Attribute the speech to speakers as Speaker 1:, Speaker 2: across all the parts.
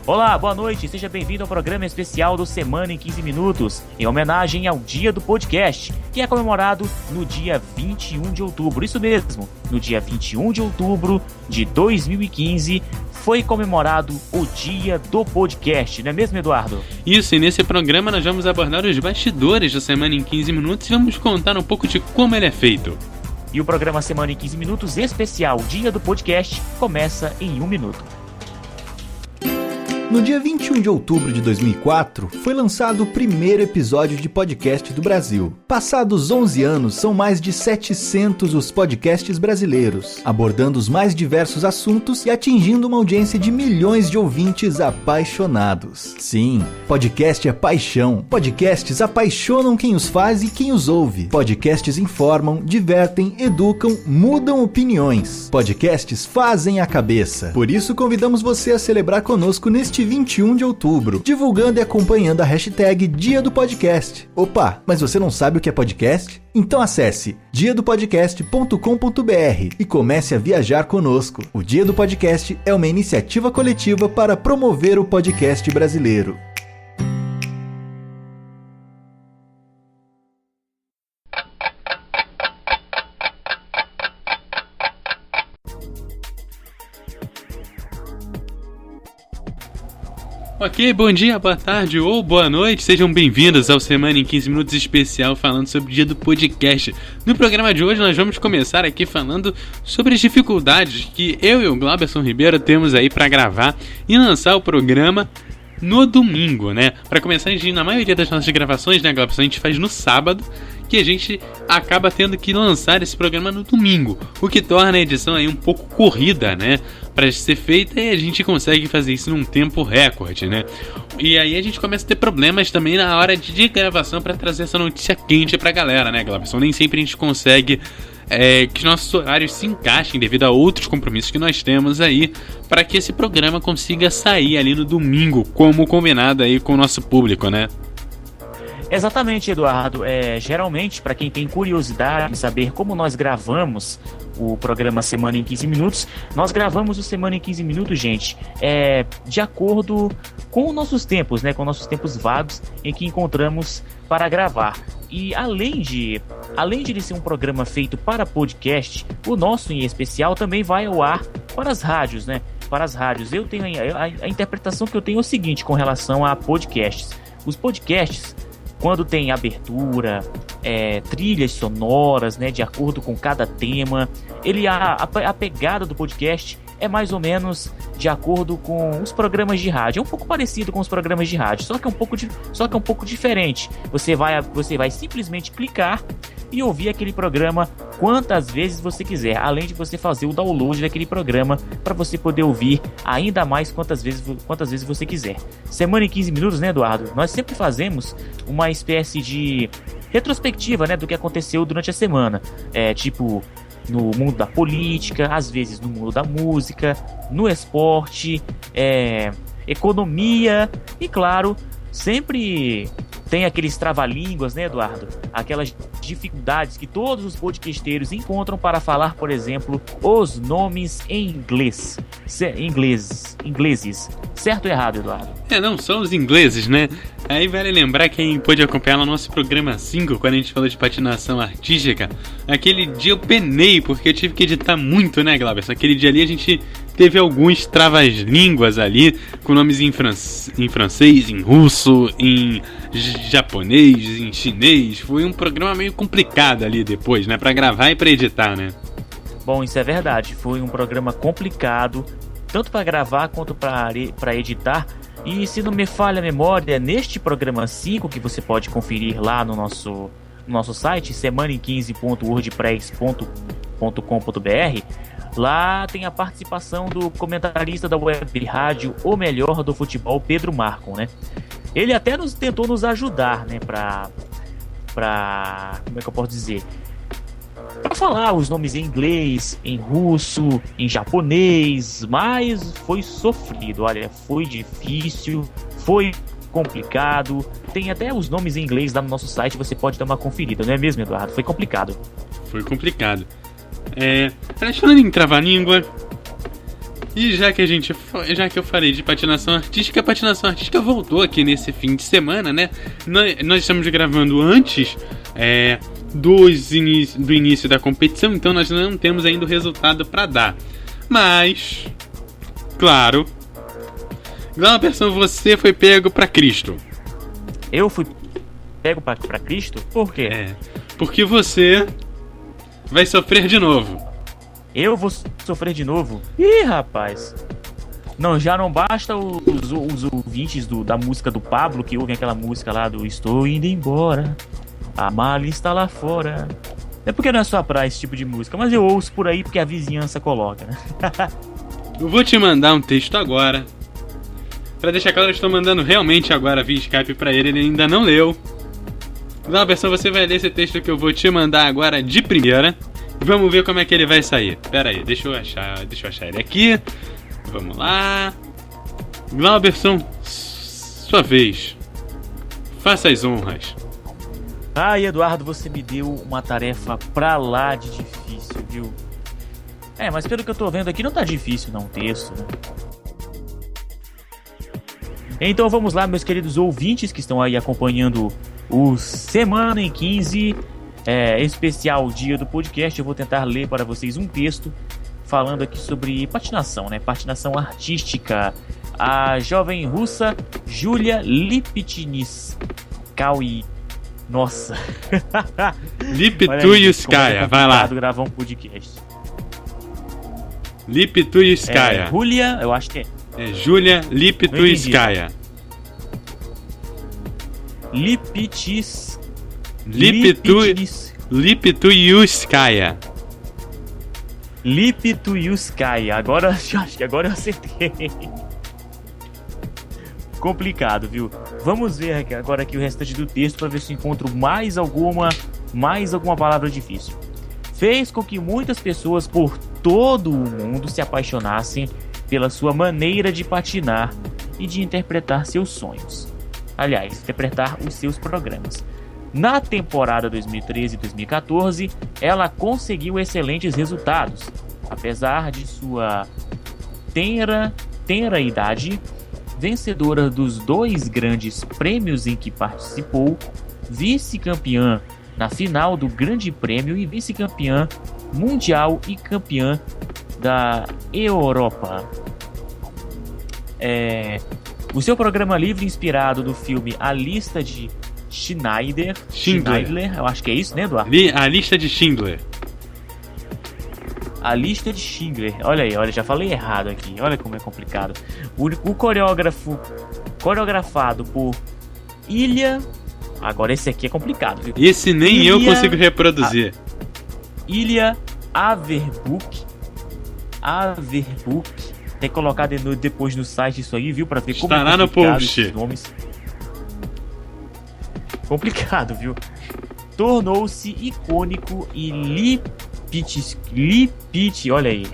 Speaker 1: Olá, boa noite, seja bem-vindo ao programa especial do Semana em 15 Minutos, em homenagem ao Dia do Podcast, que é comemorado no dia 21 de outubro. Isso mesmo, no dia 21 de outubro de 2015, foi comemorado o Dia do Podcast, não é mesmo, Eduardo?
Speaker 2: Isso, e nesse programa nós vamos abordar os bastidores do Semana em 15 Minutos e vamos contar um pouco de como ele é feito.
Speaker 1: E o programa Semana em 15 Minutos especial Dia do Podcast começa em 1 minuto.
Speaker 3: No dia 21 de outubro de 2004, foi lançado o primeiro episódio de podcast do Brasil. Passados 11 anos, são mais de 700 os podcasts brasileiros, abordando os mais diversos assuntos e atingindo uma audiência de milhões de ouvintes apaixonados. Sim, podcast é paixão. Podcasts apaixonam quem os faz e quem os ouve. Podcasts informam, divertem, educam, mudam opiniões. Podcasts fazem a cabeça. Por isso, convidamos você a celebrar conosco neste 21 de outubro, divulgando e acompanhando a hashtag Dia do Podcast. Opa, mas você não sabe o que é podcast? Então acesse diadopodcast.com.br e comece a viajar conosco. O Dia do Podcast é uma iniciativa coletiva para promover o podcast brasileiro.
Speaker 2: Ok, bom dia, boa tarde ou boa noite, sejam bem-vindos ao Semana em 15 Minutos especial falando sobre o Dia do Podcast. No programa de hoje nós vamos começar aqui falando sobre as dificuldades que eu e o Glauberson Ribeiro temos aí para gravar e lançar o programa no domingo, né? Para começar, na maioria das nossas gravações, né, Glauberson, a gente faz no sábado, que a gente acaba tendo que lançar esse programa no domingo, o que torna a edição aí um pouco corrida, né, para ser feita, e a gente consegue fazer isso num tempo recorde, né? E aí a gente começa a ter problemas também na hora de gravação para trazer essa notícia quente pra galera, né, Glauberson? Nem sempre a gente consegue que nossos horários se encaixem devido a outros compromissos que nós temos aí, para que esse programa consiga sair ali no domingo, como combinado aí com o nosso público, né?
Speaker 1: Exatamente, Eduardo. Geralmente, para quem tem curiosidade em saber como nós gravamos o programa Semana em 15 Minutos, nós gravamos o Semana em 15 Minutos, gente, de acordo com nossos tempos, né, com nossos tempos vagos em que encontramos para gravar. E além de ele ser um programa feito para podcast, o nosso em especial também vai ao ar para as rádios, né? Para as rádios. Eu tenho a interpretação que eu tenho é o seguinte com relação a podcasts. Os podcasts, quando tem abertura, trilhas sonoras, né, de acordo com cada tema, a pegada do podcast é mais ou menos de acordo com os programas de rádio. É um pouco parecido com os programas de rádio, só que é um pouco diferente. Você vai simplesmente clicar e ouvir aquele programa quantas vezes você quiser, além de você fazer o download daquele programa para você poder ouvir ainda mais quantas vezes você quiser. Semana em 15 Minutos, né, Eduardo? Nós sempre fazemos uma espécie de retrospectiva, né, do que aconteceu durante a semana. Tipo, no mundo da política, às vezes no mundo da música, no esporte, economia e, claro, sempre tem aqueles trava-línguas, né, Eduardo? Aquelas dificuldades que todos os podcasteiros encontram para falar, por exemplo, os nomes em ingleses. Certo ou errado, Eduardo?
Speaker 2: Não, são os ingleses, né? Aí vale lembrar quem pôde acompanhar no nosso programa 5, quando a gente falou de patinação artística. Aquele dia eu penei, porque eu tive que editar muito, né, Glauber? Aquele dia ali a gente teve alguns travas-línguas ali, com nomes em francês, em russo, em japonês, em chinês. Foi um programa meio complicado ali depois, né, pra gravar e pra editar, né?
Speaker 1: Bom, isso é verdade. Foi um programa complicado, tanto para gravar quanto para editar. E se não me falha a memória, neste programa 5, que você pode conferir lá no nosso site, semanaem15.wordpress.com.br, lá tem a participação do comentarista da web rádio O Melhor do Futebol, Pedro Marcon, né? Ele até tentou nos ajudar, né, pra como é que eu posso dizer? Para falar os nomes em inglês, em russo, em japonês, mas foi sofrido, olha, foi difícil, foi complicado. Tem até os nomes em inglês lá no nosso site, você pode dar uma conferida, não é mesmo, Eduardo? Foi complicado.
Speaker 2: Foi complicado. Falando em trava-língua, E já que eu falei de patinação artística, a patinação artística voltou aqui nesse fim de semana, né? Nós estamos gravando antes do início da competição, então nós não temos ainda o resultado para dar. Mas, claro, Glauberson, você foi pego pra Cristo.
Speaker 1: Eu fui pego pra Cristo? Por quê?
Speaker 2: Porque você vai sofrer de novo.
Speaker 1: Eu vou sofrer de novo? Ih, rapaz. Não, já não basta os ouvintes da música do Pablo, que ouvem aquela música lá do Estou indo embora, a mala está lá fora. É porque não é só pra esse tipo de música, mas eu ouço por aí porque a vizinhança coloca, né?
Speaker 2: Eu vou te mandar um texto agora. Pra deixar claro, eu estou mandando realmente agora via Skype pra ele ainda não leu. Glauberson, você vai ler esse texto que eu vou te mandar agora de primeira. Vamos ver como é que ele vai sair. Pera aí, deixa eu achar ele aqui. Vamos lá. Glauberson, sua vez. Faça as honras.
Speaker 1: Ai, Eduardo, você me deu uma tarefa pra lá de difícil, viu? Mas pelo que eu tô vendo aqui não tá difícil não o texto, né? Então vamos lá, meus queridos ouvintes que estão aí acompanhando o Semana em 15, especial dia do podcast. Eu vou tentar ler para vocês um texto falando aqui sobre patinação, né? Patinação artística. A jovem russa Julia Lipetskaya. Nossa.
Speaker 2: Lipetskaya, vai lá.
Speaker 1: Gravar um podcast.
Speaker 2: Lipetskaya.
Speaker 1: Julia, eu acho que é.
Speaker 2: É Julia Lipetskaya. Lipetskaya.
Speaker 1: Lipetskaya. Agora, acho que agora eu acertei. Complicado, viu? Vamos ver agora aqui o restante do texto para ver se encontro mais alguma palavra difícil. Fez com que muitas pessoas por todo o mundo se apaixonassem pela sua maneira de patinar e de interpretar seus sonhos. Aliás, interpretar os seus programas. Na temporada 2013 e 2014, ela conseguiu excelentes resultados. Apesar de sua tenra idade, vencedora dos 2 grandes prêmios em que participou, vice-campeã na final do Grande Prêmio e vice-campeã mundial e campeã da Europa. O seu programa livre, inspirado no filme A Lista de Schindler, eu acho que é isso, né, Eduardo?
Speaker 2: A Lista de Schindler.
Speaker 1: A Lista de Schindler. Olha aí, já falei errado aqui. Olha como é complicado. O coreografado por Ilya. Agora esse aqui é complicado, viu?
Speaker 2: Esse nem eu consigo reproduzir.
Speaker 1: Ilya Averbuk. Tem que colocar depois no site isso aí, viu? Pra ver como
Speaker 2: estará no post.
Speaker 1: Esses nomes. Complicado, viu? Tornou-se icônico e olha aí.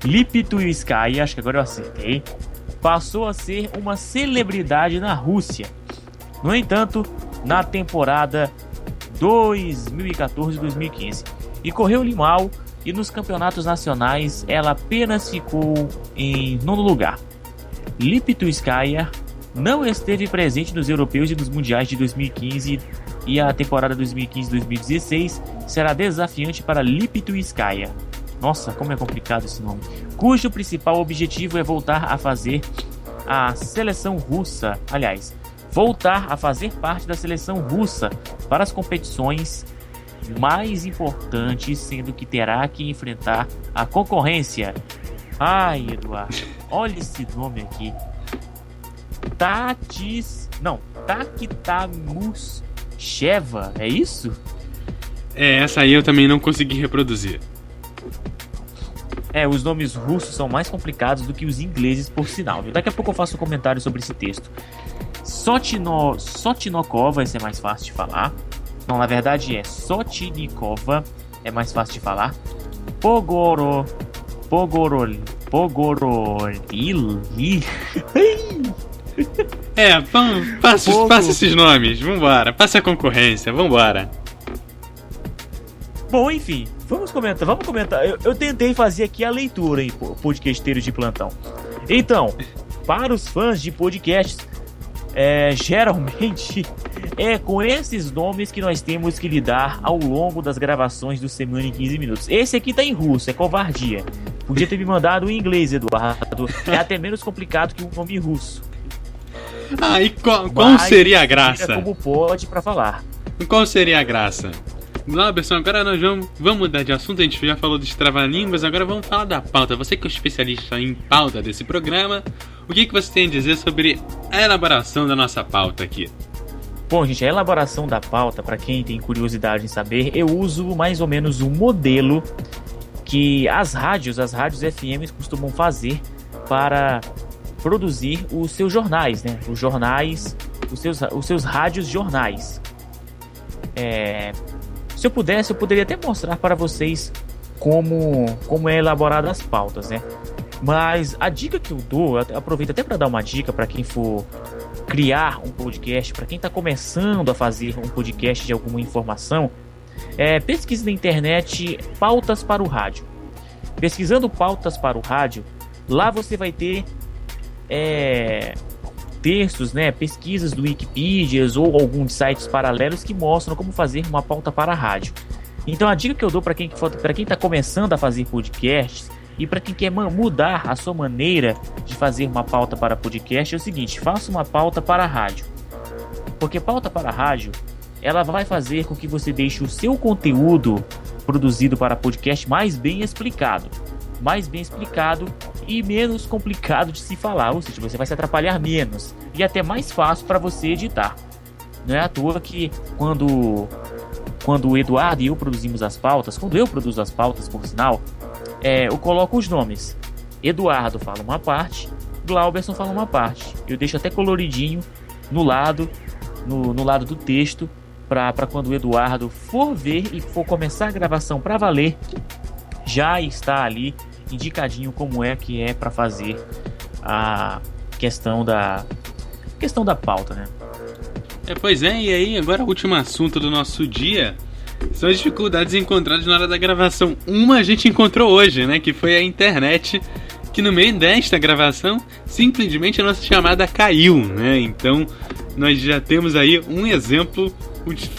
Speaker 1: Lipetskaya, acho que agora eu acertei. Passou a ser uma celebridade na Rússia. No entanto, na temporada 2014-2015, e correu-lhe mal, e nos campeonatos nacionais ela apenas ficou em 9º lugar. Lipetskaya não esteve presente nos europeus e nos mundiais de 2015, e a temporada 2015-2016 será desafiante para Lipetskaya. Nossa, como é complicado esse nome. Cujo principal objetivo é voltar a fazer parte da seleção russa para as competições mais importantes, sendo que terá que enfrentar a concorrência. Ai, Eduardo, olha esse nome aqui. Taktamusheva, é isso?
Speaker 2: Essa aí eu também não consegui reproduzir.
Speaker 1: Os nomes russos são mais complicados do que os ingleses, por sinal, viu? Daqui a pouco eu faço um comentário sobre esse texto. Sotinokova, esse é mais fácil de falar. Não, na verdade é Sotinikova, é mais fácil de falar. Pogoril.
Speaker 2: Passa esses nomes, vambora. Passa a concorrência, vambora.
Speaker 1: Bom, enfim, Vamos comentar. Eu tentei fazer aqui a leitura, hein, podcasteiros de plantão. Então, para os fãs de podcasts, geralmente é com esses nomes que nós temos que lidar ao longo das gravações do Semana em 15 Minutos. Esse aqui tá em russo, é covardia. Podia ter me mandado em inglês, Eduardo. É até menos complicado que um nome russo.
Speaker 2: E qual seria a graça?
Speaker 1: Como pode pra falar.
Speaker 2: Qual seria a graça? Glauberson, agora nós vamos mudar de assunto. A gente já falou dos trava-línguas, agora vamos falar da pauta. Você que é o especialista em pauta desse programa, o que você tem a dizer sobre a elaboração da nossa pauta aqui?
Speaker 1: Bom, gente, a elaboração da pauta, para quem tem curiosidade em saber, eu uso mais ou menos um modelo que as rádios FM costumam fazer para produzir os seus jornais, né? Os jornais, os seus rádios jornais. Se eu pudesse, eu poderia até mostrar para vocês como é elaborada as pautas, né? Mas a dica que eu dou, eu aproveito até para dar uma dica para quem for criar um podcast, para quem está começando a fazer um podcast de alguma informação, pesquise na internet pautas para o rádio. Pesquisando pautas para o rádio, lá você vai ter textos, né, pesquisas do Wikipedia ou alguns sites paralelos que mostram como fazer uma pauta para a rádio. Então a dica que eu dou para quem está começando a fazer podcasts e para quem quer mudar a sua maneira de fazer uma pauta para podcast é o seguinte: faça uma pauta para a rádio. Porque pauta para a rádio, ela vai fazer com que você deixe o seu conteúdo produzido para podcast mais bem explicado e menos complicado de se falar, ou seja, você vai se atrapalhar menos e até mais fácil para você editar. Não é à toa que quando o Eduardo e eu produzimos as pautas, quando eu produzo as pautas, por sinal, eu coloco os nomes. Eduardo fala uma parte, Glauberson fala uma parte. Eu deixo até coloridinho no lado do texto para quando o Eduardo for ver e for começar a gravação para valer, já está ali indicadinho como é que é para fazer a questão da pauta, né?
Speaker 2: Pois é, e aí agora o último assunto do nosso dia são as dificuldades encontradas na hora da gravação. Uma a gente encontrou hoje, né, que foi a internet, que no meio desta gravação simplesmente a nossa chamada caiu, né? Então nós já temos aí um exemplo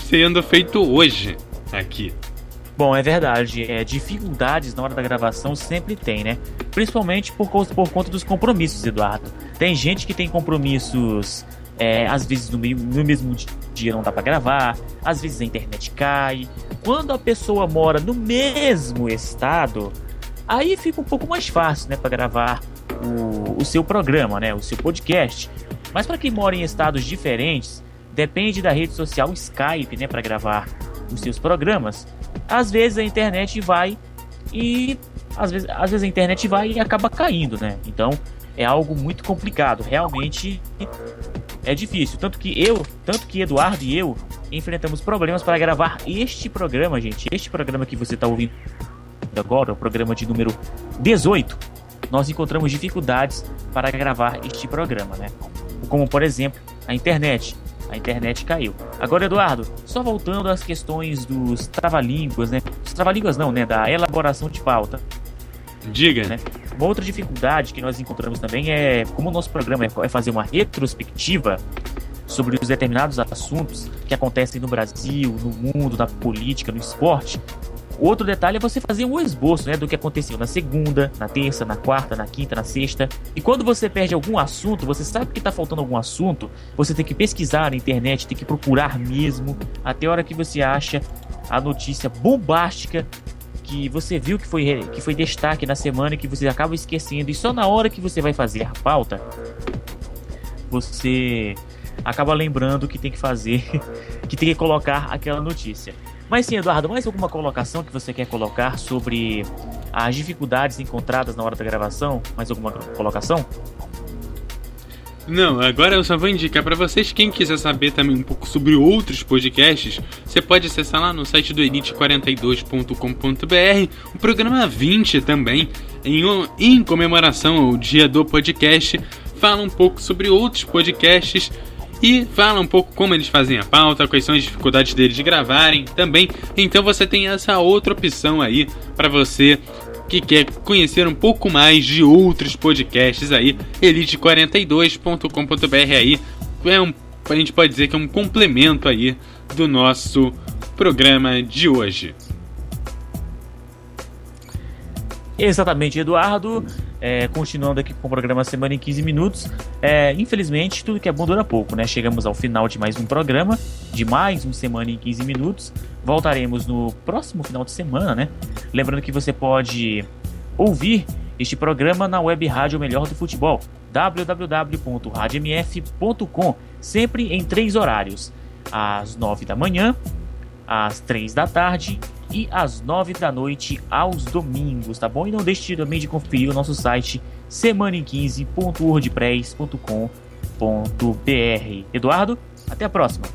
Speaker 2: sendo feito hoje aqui.
Speaker 1: Bom, é verdade, dificuldades na hora da gravação sempre tem, né? Principalmente por conta dos compromissos, Eduardo. Tem gente que tem compromissos, às vezes no mesmo dia não dá pra gravar, às vezes a internet cai. Quando a pessoa mora no mesmo estado, aí fica um pouco mais fácil, né, pra gravar o seu programa, né, o seu podcast. Mas para quem mora em estados diferentes, depende da rede social Skype, né, pra gravar os seus programas. Às vezes a internet vai e às vezes a internet vai e acaba caindo, né? Então é algo muito complicado, realmente é difícil. Tanto que Eduardo e eu enfrentamos problemas para gravar este programa, gente. Este programa que você está ouvindo agora, o programa de número 18, nós encontramos dificuldades para gravar este programa, né? Como, por exemplo, a internet. A internet caiu. Agora, Eduardo, só voltando às questões dos trava-línguas, né? Os trava-línguas não, né? Da elaboração de pauta.
Speaker 2: Diga.
Speaker 1: Né? Uma outra dificuldade que nós encontramos também é, como o nosso programa é fazer uma retrospectiva sobre os determinados assuntos que acontecem no Brasil, no mundo, na política, no esporte. Outro detalhe é você fazer um esboço, né, do que aconteceu na segunda, na terça, na quarta, na quinta, na sexta. E quando você perde algum assunto, você sabe que está faltando algum assunto, você tem que pesquisar na internet, tem que procurar mesmo, até a hora que você acha a notícia bombástica que você viu que foi destaque na semana e que você acaba esquecendo. E só na hora que você vai fazer a pauta, você acaba lembrando que tem que fazer, que tem que colocar aquela notícia. Mas sim, Eduardo, mais alguma colocação que você quer colocar sobre as dificuldades encontradas na hora da gravação? Mais alguma colocação?
Speaker 2: Não, agora eu só vou indicar para vocês, quem quiser saber também um pouco sobre outros podcasts, você pode acessar lá no site do elite42.com.br, o programa 20 também, em comemoração ao dia do podcast, fala um pouco sobre outros podcasts e fala um pouco como eles fazem a pauta, quais são as dificuldades deles de gravarem também. Então você tem essa outra opção aí para você que quer conhecer um pouco mais de outros podcasts aí. elite42.com.br aí a gente pode dizer que é um complemento aí do nosso programa de hoje.
Speaker 1: Exatamente, Eduardo. Continuando aqui com o programa Semana em 15 Minutos. Infelizmente, tudo que é bom dura pouco, né? Chegamos ao final de mais um programa, de mais um Semana em 15 Minutos. Voltaremos no próximo final de semana, né? Lembrando que você pode ouvir este programa na web rádio Melhor do Futebol, www.radiomf.com, sempre em 3 horários: às 9 da manhã, às 3 da tarde e às 9 da noite aos domingos, tá bom? E não deixe também de conferir o nosso site semanaem15.wordpress.com.br. Eduardo, até a próxima.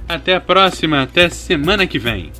Speaker 2: Até a próxima, até semana que vem.